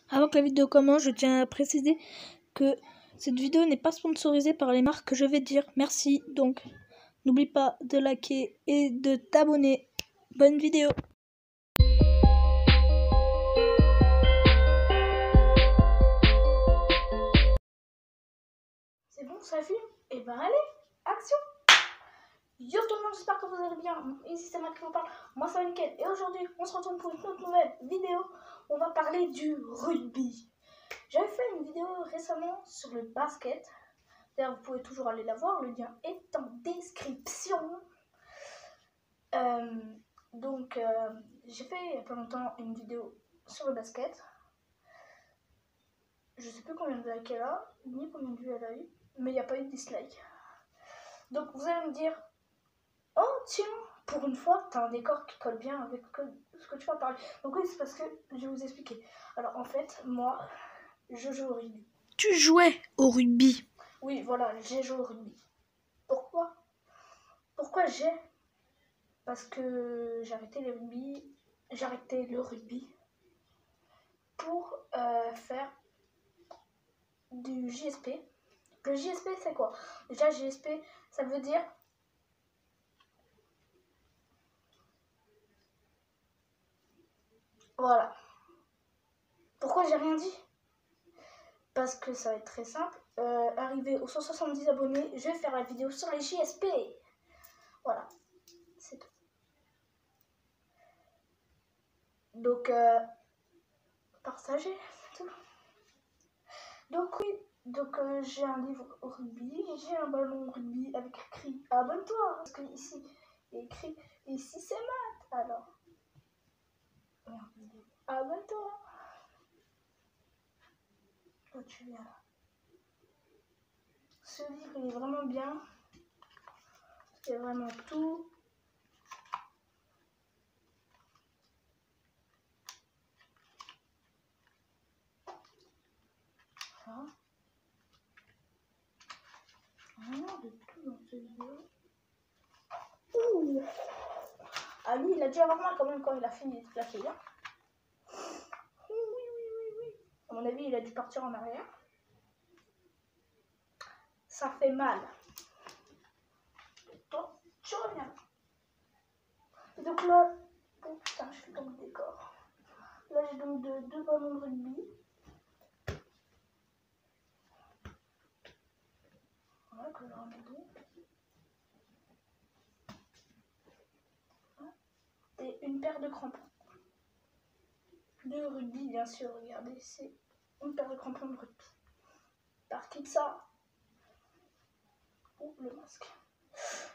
Avant que la vidéo commence, je tiens à préciser que cette vidéo n'est pas sponsorisée par les marques que je vais dire. Merci. Donc, n'oublie pas de liker et de t'abonner. Bonne vidéo. C'est bon, ça filme? Et ben allez, action! Yo tout le monde, j'espère que vous allez bien. Ici c'est Mac qui vous parle. Moi c'est Nickel. Et aujourd'hui, on se retrouve pour une toute nouvelle vidéo. On va parler du rugby. J'avais fait une vidéo récemment sur le basket. D'ailleurs, vous pouvez toujours aller la voir. Le lien est en description. J'ai fait il y a pas longtemps une vidéo sur le basket. Je sais plus combien de likes elle a, ni combien de vues elle a eu, mais il n'y a pas eu de dislike. Donc vous allez me dire, oh tiens, pour une fois, t'as un décor qui colle bien avec ce que tu vas parler. Donc oui, c'est parce que je vais vous expliquer. Alors en fait, moi, je joue au rugby. Tu jouais au rugby? Oui, voilà, j'ai joué au rugby. Pourquoi j'ai? Parce que j'ai arrêté le rugby pour faire du JSP. Le JSP, c'est quoi? Déjà, JSP, ça veut dire... Voilà. Pourquoi j'ai rien dit? Parce que ça va être très simple. Arrivé aux 170 abonnés, je vais faire la vidéo sur les JSP. Voilà. C'est tout. Donc, partagez, c'est tout. Donc oui, j'ai un livre au rugby, j'ai un ballon au rugby avec écrit « Abonne-toi » parce que ici, il y a écrit « Ici c'est maths ». Alors, abonne-toi. Oh, tu viens là. Ce livre, il est vraiment bien. Il y a vraiment tout. Ça. Vraiment de tout dans ce livre. Ouh. Ah lui, il a dû avoir mal quand même quand il a fini de plaquer. Hein. Oui. À mon avis, il a dû partir en arrière. Ça fait mal. Toi, tu reviens. Et donc là, oh putain, je suis dans le décor. Là, j'ai donc deux ballons de rugby. Voilà, que je remets donc. Et une paire de crampons. De rugby, bien sûr, regardez, c'est une paire de crampons de rugby. Par qui que ça? Oh, le masque.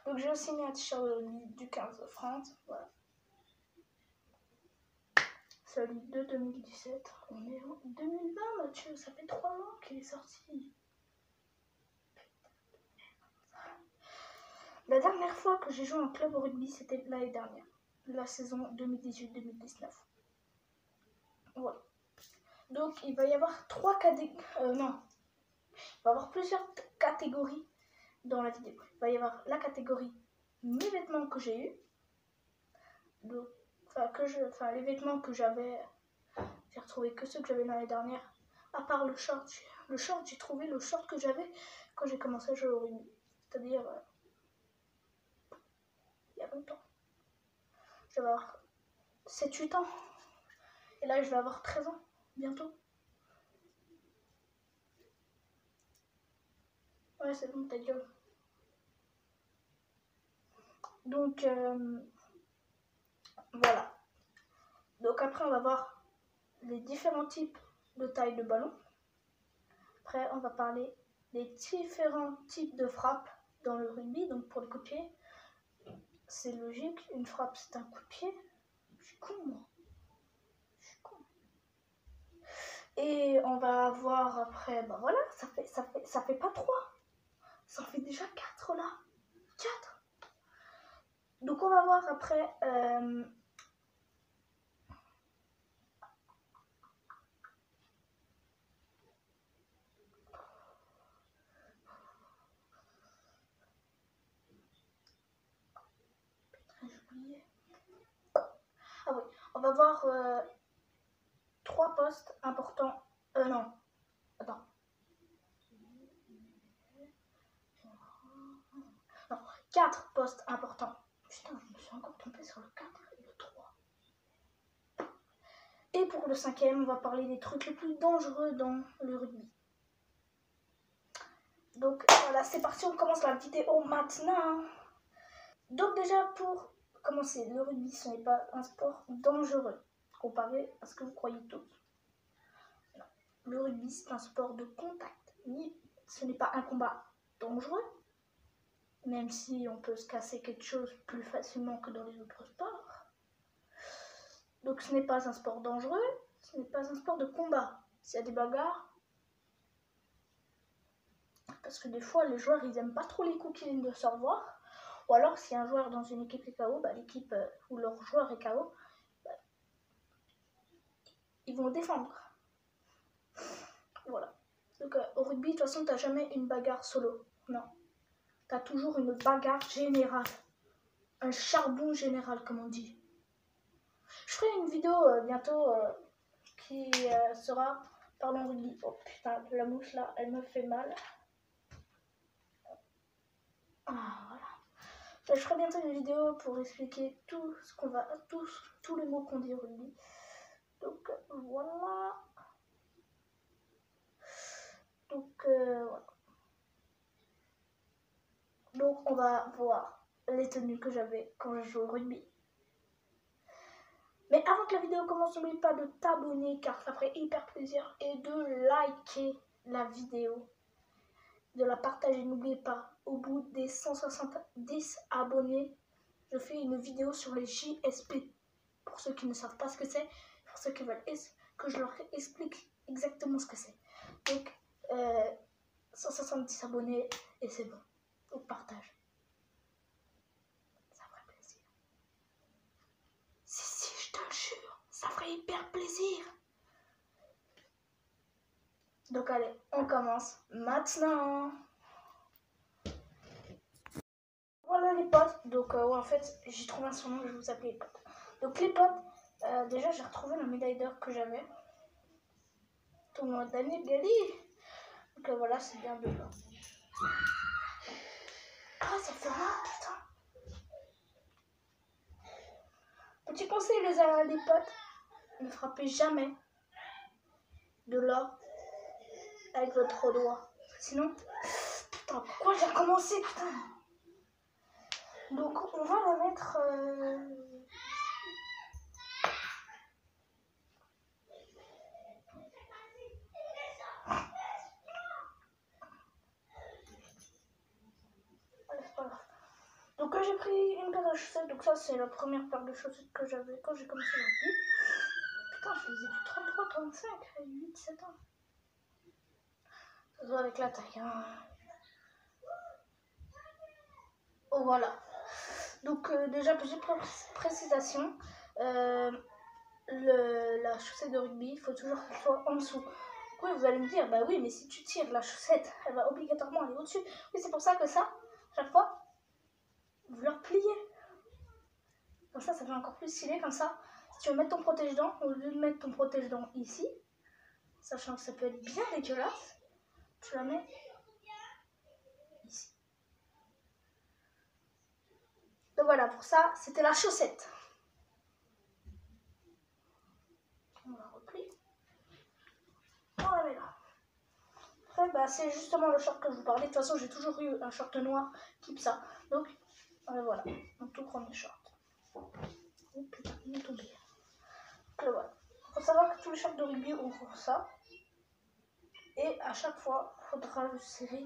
Donc j'ai aussi mis un t-shirt de rugby du 15 France, voilà. Celui de 2017. On est en 2020, Mathieu, ça fait 3 ans qu'il est sorti. La dernière fois que j'ai joué en club au rugby, c'était l'année dernière, la saison 2018-2019. Voilà. Donc il va y avoir il va y avoir plusieurs catégories dans la vidéo. Il va y avoir la catégorie mes vêtements que j'ai eu, les vêtements que j'avais, j'ai retrouvé que ceux que j'avais l'année dernière, à part le short. J'ai trouvé le short que j'avais quand j'ai commencé à jouer au rugby, c'est-à-dire il y a longtemps. Je vais avoir 7-8 ans, et là je vais avoir 13 ans, bientôt. Ouais, c'est bon, ta gueule. Donc, voilà. Donc après, on va voir les différents types de taille de ballon. Après, on va parler des différents types de frappes dans le rugby. Donc pour le coup de pied, c'est logique. Une frappe, c'est un coup de pied. Je suis con, moi. Je suis con. Et on va voir après, bah voilà, ça fait pas 3. Ça en fait déjà 4 là. 4. Donc on va voir après... Ah oui, on va voir 3 postes importants. Non. Attends. Non, 4 postes importants. Putain, je me suis encore trompée sur le 4 et le 3. Et pour le 5e, on va parler des trucs les plus dangereux dans le rugby. Donc voilà, c'est parti, on commence la vidéo maintenant. Donc déjà, pour commencer, le rugby, ce n'est pas un sport dangereux, comparé à ce que vous croyez tous. Non. Le rugby, c'est un sport de contact. Ce n'est pas un combat dangereux, même si on peut se casser quelque chose plus facilement que dans les autres sports. Donc ce n'est pas un sport dangereux, ce n'est pas un sport de combat. S'il y a des bagarres, parce que des fois les joueurs ils aiment pas trop les coups qui viennent de se revoir, ou alors si un joueur dans une équipe est KO, l'équipe où leur joueur est KO, ils vont le défendre. Voilà. Donc au rugby, de toute façon, t'as jamais une bagarre solo. Non. T'as toujours une bagarre générale. Un charbon général, comme on dit. Je ferai une vidéo bientôt qui sera parlant rugby. Oh putain, la mouche là, elle me fait mal. Ah, voilà. Je ferai bientôt une vidéo pour expliquer tout ce qu'on va, tous les mots qu'on dit au rugby. Donc voilà. Donc voilà. Donc on va voir les tenues que j'avais quand je jouais au rugby. Mais avant que la vidéo commence, n'oublie pas de t'abonner car ça ferait hyper plaisir et de liker la vidéo, de la partager. N'oubliez pas, au bout des 170 abonnés, je fais une vidéo sur les JSP. Pour ceux qui ne savent pas ce que c'est, pour ceux qui veulent que je leur explique exactement ce que c'est. Donc 170 abonnés et c'est bon. Donc partage. Ça ferait plaisir. Si, je te le jure, ça ferait hyper plaisir. Donc allez, on commence maintenant. Voilà les potes. Donc ouais, en fait, j'ai trouvé un surnom, je vais vous appeler les potes. Donc les potes, déjà j'ai retrouvé la médaille d'or que j'avais. Tout le monde d'année Gali. Donc voilà, c'est bien de là. Ah, ça fait mal, putain. Petit conseil les potes, ne frappez jamais de l'or avec votre doigt. Sinon, putain, pourquoi j'ai recommencé, putain. Donc on va la mettre... Donc j'ai pris une paire de chaussettes, donc ça c'est la première paire de chaussettes que j'avais quand j'ai commencé le rugby. Putain, je faisais du 33, 35, 8, 7 ans. Ça se voit avec la taille. Hein. Oh voilà. Donc déjà, petite précisation. La chaussette de rugby, il faut toujours qu'elle soit en dessous. Oui, vous allez me dire, bah oui, mais si tu tires la chaussette, elle va obligatoirement aller au-dessus. Oui, c'est pour ça que ça, chaque fois, vous le repliez. Comme ça fait encore plus stylé. Comme ça, si tu veux mettre ton protège-dents, au lieu de mettre ton protège-dents ici, sachant que ça peut être bien dégueulasse, tu la mets ici. Donc voilà, pour ça, c'était la chaussette. On la replie. On la met là. Après, c'est justement le short que je vous parlais. De toute façon, j'ai toujours eu un short noir type ça. Donc, voilà. Donc, tout premier short. Oh putain, il est tombé. Donc, voilà. Il faut savoir que tous les shorts de rugby ouvrent ça. Et à chaque fois, il faudra le serrer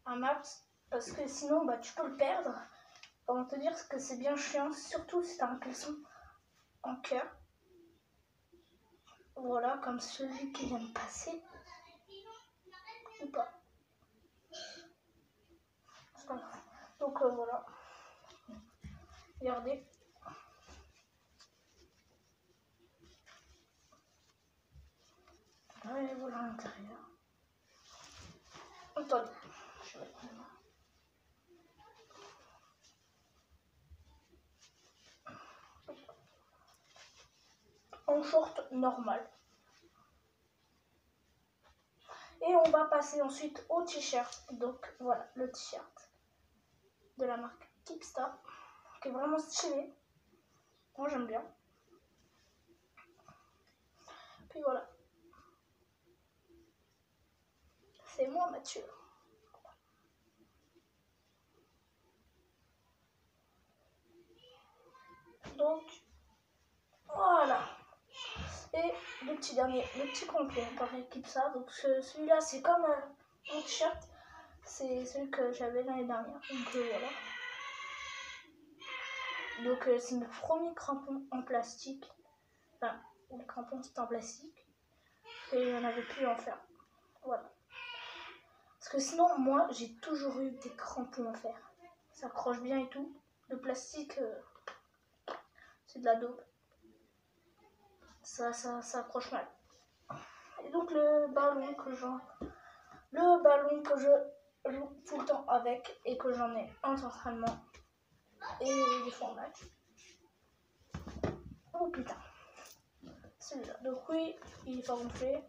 un max. Parce que sinon, tu peux le perdre. Comment te dire que c'est bien chiant. Surtout si tu as un caleçon en cœur. Voilà, comme celui qui vient de passer. Ou pas. Donc voilà. Regardez. Et voilà à l'intérieur. Attendez. Je vais prendre là. En short normal. Et on va passer ensuite au t-shirt. Donc voilà, le t-shirt de la marque Keepstar, qui est vraiment stylé. Moi j'aime bien. Puis voilà. C'est moi Mathieu. Donc voilà. Et le petit dernier, le petit complet par équipe ça. Donc celui-là c'est comme mon t-shirt. C'est celui que j'avais l'année dernière. Donc voilà. Donc c'est mes premiers crampons en plastique. Enfin, les crampons c'était en plastique. Et il n'y en avait plus en fer. Voilà. Parce que sinon moi j'ai toujours eu des crampons en fer. Ça accroche bien et tout. Le plastique c'est de la dope. Ça accroche mal. Et donc le ballon que je joue tout le temps avec et que j'en ai en entraînement et des fois en match. Oh putain, celui-là. Donc oui, il est pas gonflé.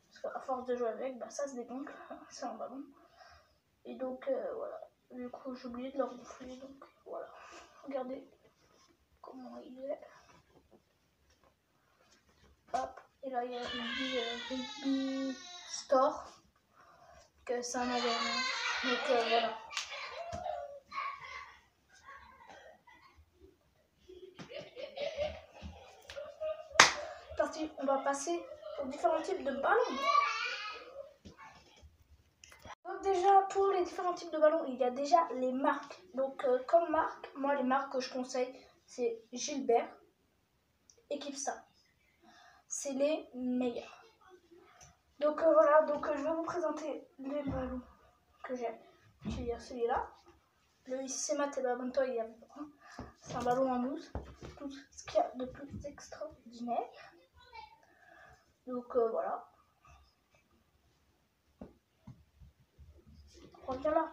Parce qu'à force de jouer avec, bah, ça se dégonfle. C'est un ballon. Et donc voilà. Du coup j'ai oublié de le gonfler. Donc voilà. Regardez comment il est. Hop. Et là il y a Rugby Store. Que c'est un magasin. Donc voilà. Parti, on va passer aux différents types de ballons. Donc déjà pour les différents types de ballons, il y a déjà les marques. Donc comme marque, moi les marques que je conseille, c'est Gilbert et Keepstar. C'est les meilleurs. Donc voilà, donc je vais vous présenter les ballons que j'ai. Il y a celui-là. Le ICC Mat et abonne-toi, il y a un. C'est un ballon en mousse. Tout ce qu'il y a de plus extraordinaire. Donc voilà. Reviens là.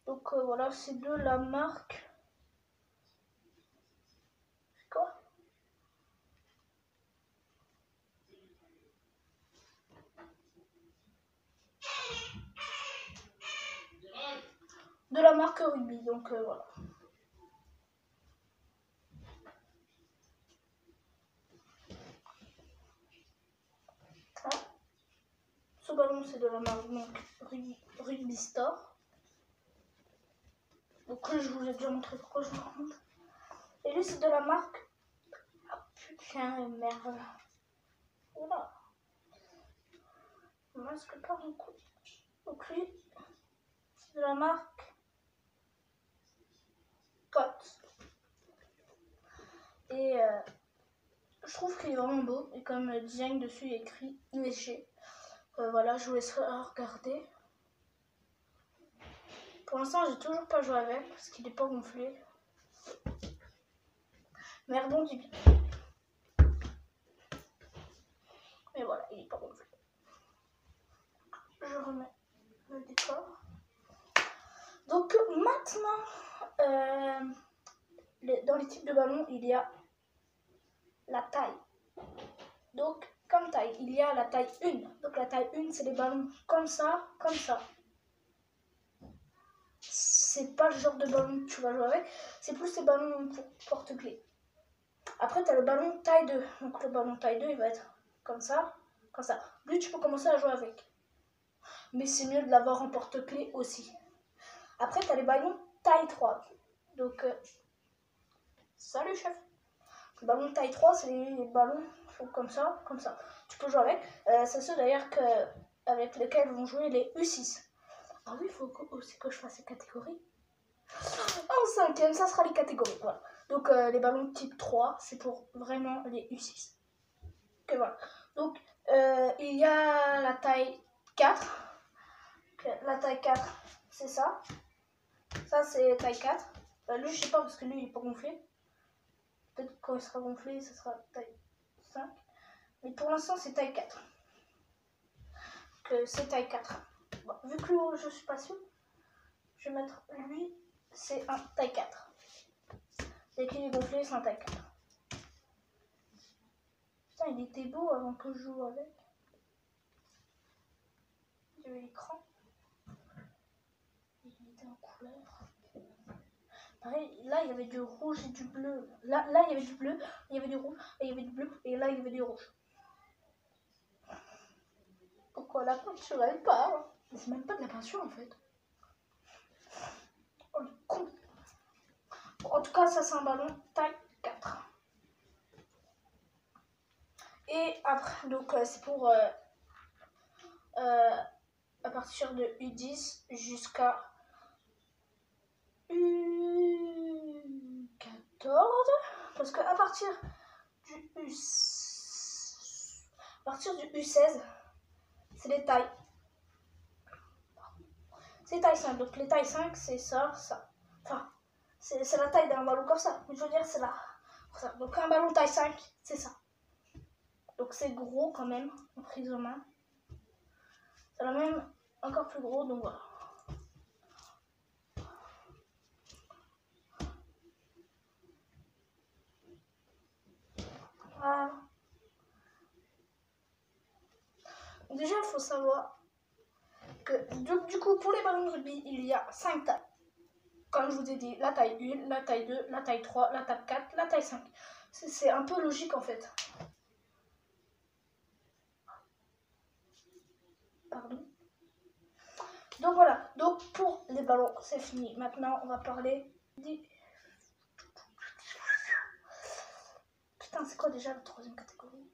Donc voilà, c'est de la marque. C'est quoi? De la marque Rugby, donc voilà. Ah. Ce ballon c'est de la marque donc, Rugby Store. Donc là je vous ai déjà montré pourquoi je vous montre. Et lui c'est de la marque. Ah putain merde. Oula. Je masque pas mon coup. Donc lui c'est de la marque Cotte. Et je trouve qu'il est vraiment beau. Et comme le design dessus il est écrit USG. Voilà, je vous laisserai regarder. Pour l'instant, j'ai toujours pas joué avec parce qu'il n'est pas gonflé. Mais rebondit bien. Mais voilà, il n'est pas gonflé. Je remets le décor. Donc maintenant, dans les types de ballons, il y a la taille. Donc, comme taille, il y a la taille 1. Donc la taille 1, c'est les ballons comme ça, comme ça. C'est pas le genre de ballon que tu vas jouer avec, c'est plus les ballons pour porte-clés. Après, tu as le ballon taille 2. Donc le ballon taille 2, il va être comme ça, comme ça. Lui, tu peux commencer à jouer avec. Mais c'est mieux de l'avoir en porte-clés aussi. Après, tu as les ballons taille 3. Donc, salut chef. Le ballon taille 3, c'est les ballons comme ça, comme ça. Tu peux jouer avec. C'est ceux d'ailleurs avec lesquels vont jouer les U6. Ah oui, il faut aussi que je fasse les catégories. En 5e, ça sera les catégories. Voilà. Donc les ballons type 3, c'est pour vraiment les U6. Ok, voilà. Donc il y a la taille 4. Okay, la taille 4, c'est ça. Ça, c'est taille 4. Lui, je sais pas parce que lui, il n'est pas gonflé. Peut-être quand il sera gonflé, ça sera taille 5. Mais pour l'instant, c'est taille 4. C'est taille 4. Bon, vu que lui, je suis pas sûre, je vais mettre lui, c'est un taille 4. Dès qu'il est gonflé, c'est un taille 4. Putain, il était beau avant que je joue avec. Il y avait l'écran. Il était en couleur. Pareil, là il y avait du rouge et du bleu. Là il y avait du bleu, il y avait du rouge, et il y avait du bleu, et là il y avait du rouge. Pourquoi la peinture elle part? C'est même pas de la peinture en fait. Oh le con. En tout cas, ça c'est un ballon taille 4. Et après, donc c'est pour à partir de U10 jusqu'à U14. Parce qu'à partir du U16, c'est les tailles. C'est taille 5. Donc les tailles 5, c'est ça, ça. Enfin, c'est la taille d'un ballon comme ça. Mais je veux dire, c'est là. Donc un ballon taille 5, c'est ça. Donc c'est gros quand même, en prise en main. C'est la même encore plus gros, donc voilà. Voilà. Déjà, il faut savoir que du coup, pour les ballons de rugby, il y a 5 tailles. Comme je vous ai dit, la taille 1, la taille 2, la taille 3, la taille 4, la taille 5. C'est un peu logique en fait. Pardon. Donc voilà, donc pour les ballons, c'est fini. Maintenant, on va parler des... Putain, c'est quoi déjà la troisième catégorie?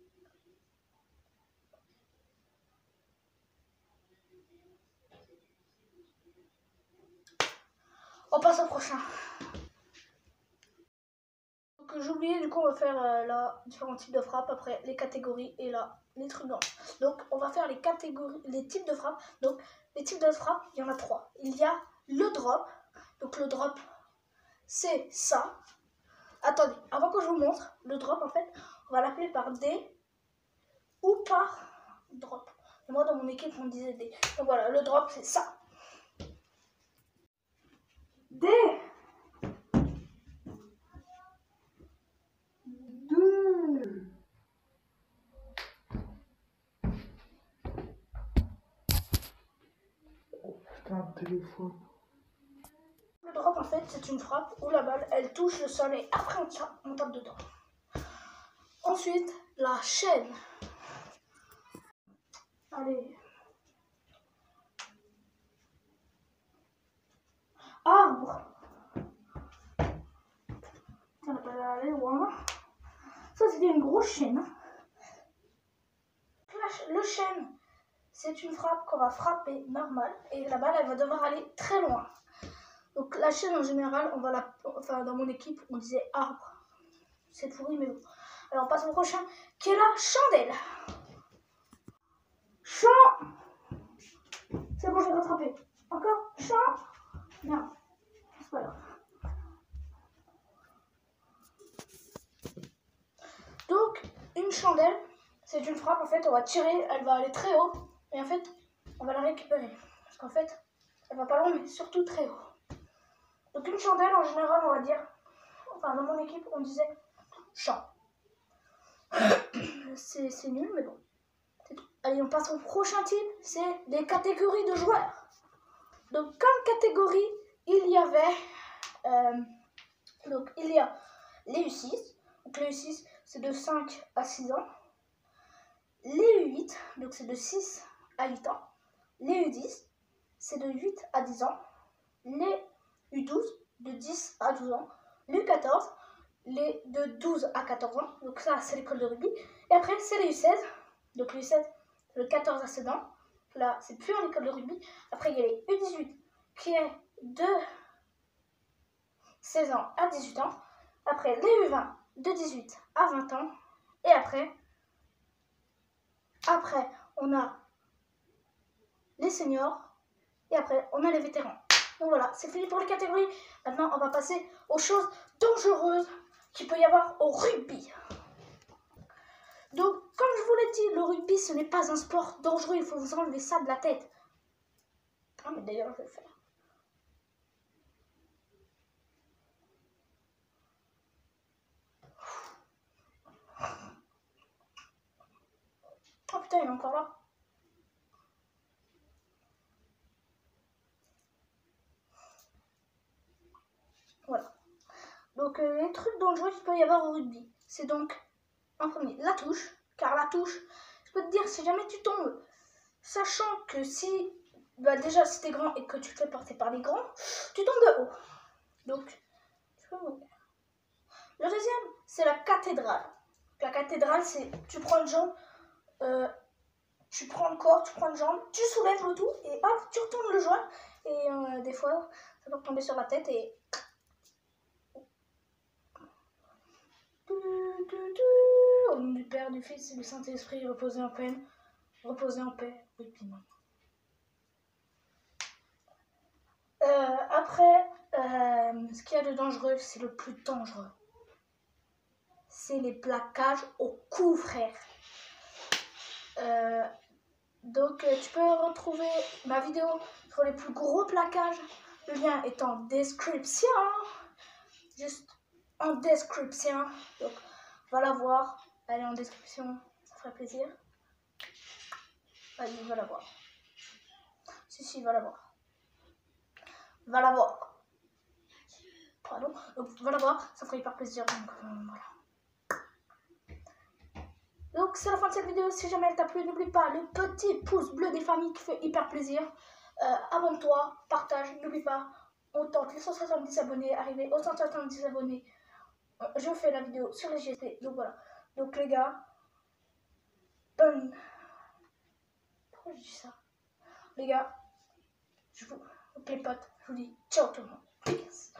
On passe au prochain. Donc j'ai oublié, du coup on va faire là différents types de frappes, après les catégories et là les trucs blancs. Donc on va faire les catégories, les types de frappes. Donc les types de frappes, il y en a 3. Il y a le drop. Donc le drop, c'est ça. Attendez, avant que je vous montre, le drop en fait, on va l'appeler par D ou par drop. Et moi dans mon équipe on disait D. Donc voilà, le drop c'est ça. D. Un téléphone. Le drop en fait c'est une frappe où la balle elle touche le sol et après on tape dedans. Ensuite la chaîne. Allez. Arbre. On va pas aller loin. Ça c'était une grosse chaîne. Le chêne, c'est une frappe qu'on va frapper normale et la balle elle va devoir aller très loin. Donc la chaîne en général, on va enfin dans mon équipe on disait arbre. C'est pourri mais bon. Alors on passe au prochain qui est la chandelle. Champ. C'est bon, je vais rattraper. Encore champ. Merde. C'est pas grave. Donc une chandelle, c'est une frappe en fait, on va tirer, elle va aller très haut et en fait on va la récupérer. Parce qu'en fait, elle va pas loin mais surtout très haut. Donc une chandelle en général on va dire, enfin dans mon équipe on disait champ. C'est nul mais bon. Allez, on passe au prochain type, c'est les catégories de joueurs. Donc comme catégorie, il y avait donc il y a les U6. Donc les U6 c'est de 5 à 6 ans. Les U8, donc c'est de 6 à 8 ans. Les U10, c'est de 8 à 10 ans. Les U12, de 10 à 12 ans. Les U14, les de 12 à 14 ans. Donc ça, c'est l'école de rugby. Et après, c'est les U16. Donc les U16, c'est de 14 à 16 ans. Là, c'est plus en école de rugby. Après, il y a les U18, qui est de 16 ans à 18 ans. Après, les U20, de 18 à 20 ans. Et après, on a les seniors et après, on a les vétérans. Donc voilà, c'est fini pour les catégories. Maintenant, on va passer aux choses dangereuses qu'il peut y avoir au rugby. Donc, comme je vous l'ai dit, le rugby, ce n'est pas un sport dangereux. Il faut vous enlever ça de la tête. Ah, mais d'ailleurs, je vais le faire. Oh putain, il est encore là. Voilà. Donc les trucs dangereux qu'il peut y avoir au rugby, c'est donc en premier la touche, car la touche, je peux te dire, si jamais tu tombes, sachant que si, déjà si t'es grand et que tu te fais porter par les grands, tu tombes de haut. Donc, tu peux mourir. Le deuxième, c'est la cathédrale. La cathédrale, c'est tu prends une jambe, tu prends le corps, tu prends une jambe, tu soulèves le tout et hop, tu retournes le joint. Et des fois, ça peut tomber sur la tête et... Au nom du Père, du Fils et du Saint-Esprit, reposez en paix. Reposez en paix. Oui, puis non. Après, ce qu'il y a de dangereux, c'est le plus dangereux. C'est les plaquages au cou, frère. Donc, tu peux retrouver ma vidéo sur les plus gros plaquages. Le lien est en description. Juste en description. Donc, va la voir. Elle est en description. Ça ferait plaisir. Vas-y, va la voir. Si, va la voir. Va la voir. Pardon. Donc, va la voir. Ça ferait hyper plaisir. Donc, voilà. Donc c'est la fin de cette vidéo, si jamais elle t'a plu, n'oublie pas le petit pouce bleu des familles qui fait hyper plaisir. Abonne-toi, partage, n'oublie pas, on tente les 170 abonnés, arriver aux 170 abonnés. Je fais la vidéo sur les GSP, donc voilà. Donc les gars, pourquoi je dis ça? Les gars, les potes, je vous dis ciao tout le monde. Peace.